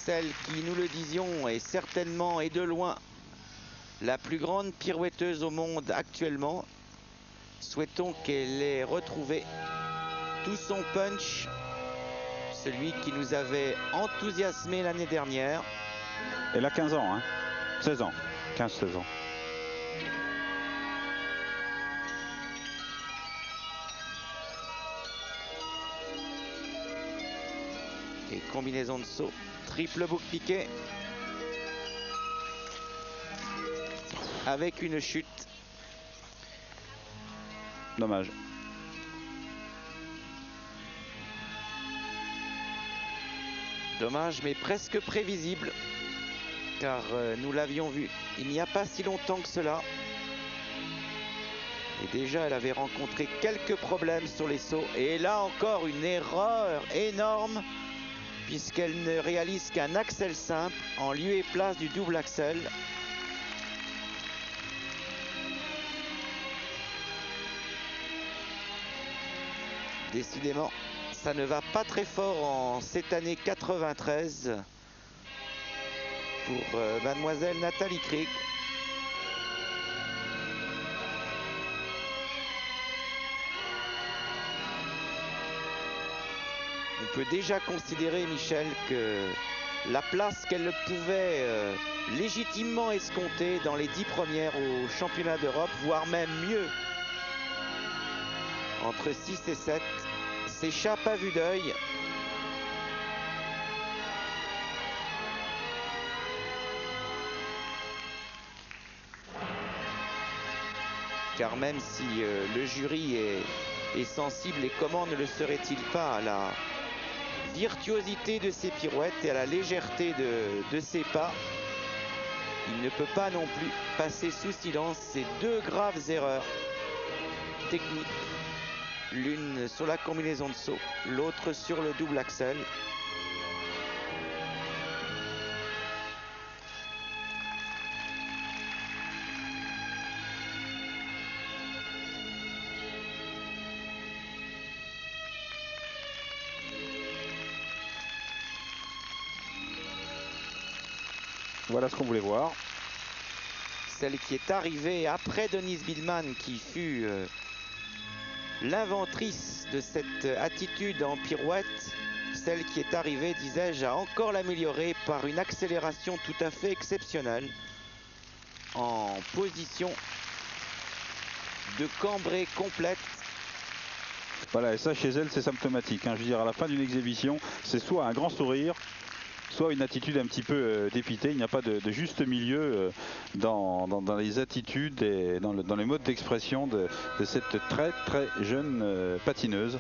celle qui, nous le disions, est certainement et de loin la plus grande pirouetteuse au monde actuellement. Souhaitons qu'elle ait retrouvé tout son punch, celui qui nous avait enthousiasmé l'année dernière. Elle a 15 ans, hein. 16 ans, 15-16 ans. Et combinaison de saut, triple boucle piqué. Avec une chute. Dommage. Dommage, mais presque prévisible. Car nous l'avions vu il n'y a pas si longtemps que cela. Et déjà, elle avait rencontré quelques problèmes sur les sauts. Et là encore, une erreur énorme, puisqu'elle ne réalise qu'un axel simple en lieu et place du double axel. Décidément, ça ne va pas très fort en cette année 93 pour mademoiselle Nathalie Krieg. On peut déjà considérer, Michel, que la place qu'elle pouvait légitimement escompter dans les 10 premières au championnat d'Europe, voire même mieux, entre 6 et 7, s'échappe à vue d'œil. Car même si le jury est sensible, et comment ne le serait-il pas à la virtuosité de ses pirouettes et à la légèreté de ses pas, il ne peut pas non plus passer sous silence ces deux graves erreurs techniques, l'une sur la combinaison de saut, l'autre sur le double axel. Voilà ce qu'on voulait voir. Celle qui est arrivée après Denise Billman, qui fut l'inventrice de cette attitude en pirouette, celle qui est arrivée, disais-je, à encore l'améliorer par une accélération tout à fait exceptionnelle en position de cambrée complète. Voilà, et ça chez elle c'est symptomatique, hein. Je veux dire, à la fin d'une exhibition, c'est soit un grand sourire, soit une attitude un petit peu dépitée. Il n'y a pas de juste milieu dans les attitudes et dans les modes d'expression de cette très très jeune patineuse.